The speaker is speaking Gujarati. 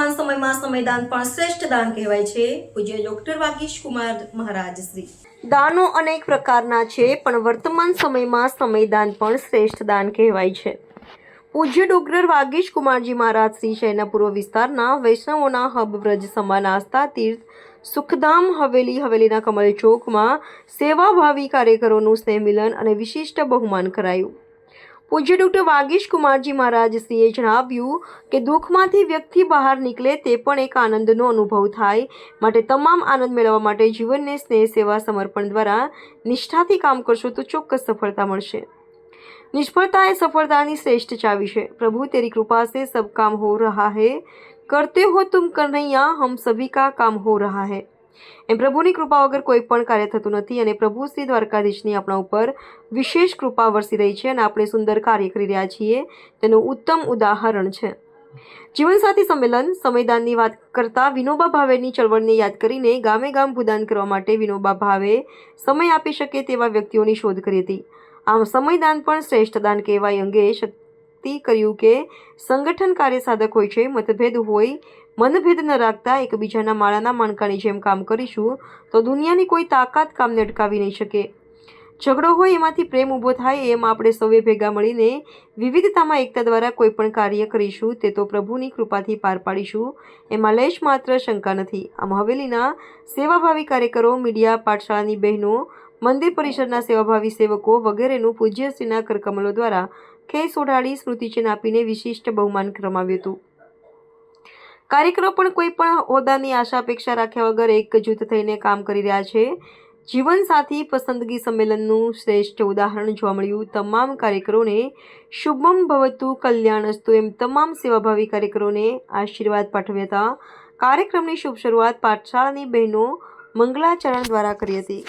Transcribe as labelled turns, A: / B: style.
A: વર્તમાન સમયમાં સમયદાન પણ શ્રેષ્ઠ દાન કહેવાય છે. પૂજ્ય ડોક્ટર વાગીશ કુમાર મહારાજ શ્રી. દાનો અનેક પ્રકારના છે, પણ વર્તમાન સમયમાં સમયદાન પણ શ્રેષ્ઠ દાન કહેવાય છે. પૂજ્ય ડોક્ટર વાગીશ કુમારજી મહારાજ શ્રી શહેરના પૂર્વ વિસ્તારના વૈષ્ણવોના હબ વ્રજ સમાન આસ્થા તીર્થ સુખધામ હવેલીના કમલ ચોકમાં સેવાભાવી કાર્યકરોનું સ્નેહ મિલન અને વિશિષ્ટ બહુમાન કરાયું. પૂજ્ય ડોક્ટર વાગીશ કુમારજી મહારાજ શ્રીએ જણાવ્યું કે દુઃખમાંથી વ્યક્તિ બહાર નીકળે તે પણ એક આનંદનો અનુભવ થાય, માટે તમામ આનંદ મેળવવા માટે જીવનને સ્નેહ સેવા સમર્પણ દ્વારા નિષ્ઠાથી કામ કરશો તો ચોક્કસ સફળતા મળશે. निष्फलता है सफलता श्रेष्ठ चावी है. प्रभु तेरी कृपा से सब काम हो रहा है, करते हो तुम कन्हैया हम सभी का काम हो रहा है. એમ પ્રભુની કૃપા વગર કોઈ પણ કાર્ય થતું નથી અને પ્રભુ શ્રી દ્વારકાધીશની આપણા ઉપર વિશેષ કૃપા વરસી રહી છે અને આપણે સુંદર કાર્ય કરી રહ્યા છીએ તેનું ઉત્તમ ઉદાહરણ છે. જીવનસાથી સંમેલન સમયદાનની વાત કરતા વિનોબા ભાવેની ચળવળને યાદ કરીને ગામે ગામ ભૂદાન કરવા માટે વિનોબા ભાવે સમય આપી શકે તેવા વ્યક્તિઓની શોધ કરી હતી. આમ સમયદાન પણ શ્રેષ્ઠ દાન કહેવાય અંગે શક્તિ કર્યું કે સંગઠન કાર્ય સાધક હોય છે. મતભેદ હોય, મનભેદ ન રાખતા એકબીજાના માળાના મણકાની જેમ કામ કરીશું તો દુનિયાની કોઈ તાકાત કામને અટકાવી નહીં શકે. ઝઘડો હોય એમાંથી પ્રેમ ઊભો થાય એમ આપણે સૌએ ભેગા મળીને વિવિધતામાં એકતા દ્વારા કોઈ પણ કાર્ય કરીશું તે તો પ્રભુની કૃપાથી પાર પાડીશું, એમાં લેશ માત્ર શંકા નથી. આમ હવેલીના સેવાભાવી કાર્યકરો, મીડિયા, પાઠશાળાની બહેનો, મંદિર પરિસરના સેવાભાવી સેવકો વગેરેનું પૂજ્યશ્રીના કરકમલો દ્વારા ખેસ ઓઢાડી સ્મૃતિચિહ્ન આપીને વિશિષ્ટ બહુમાન કરવામાં હતું. કાર્યકરો પણ કોઈ પણ હોદ્દાની આશા અપેક્ષા રાખ્યા વગર એક જૂથ થઈને કામ કરી રહ્યા છે. જીવનસાથી પસંદગી સંમેલનનું શ્રેષ્ઠ ઉદાહરણ જોવા મળ્યું. તમામ કાર્યકરોને શુભમ ભવતુ કલ્યાણસ્તુ એમ તમામ સેવાભાવી કાર્યકરોને આશીર્વાદ પાઠવ્યા હતા. કાર્યક્રમની શુભ શરૂઆત પાઠશાળાની બહેનો મંગલાચરણ દ્વારા કરી હતી.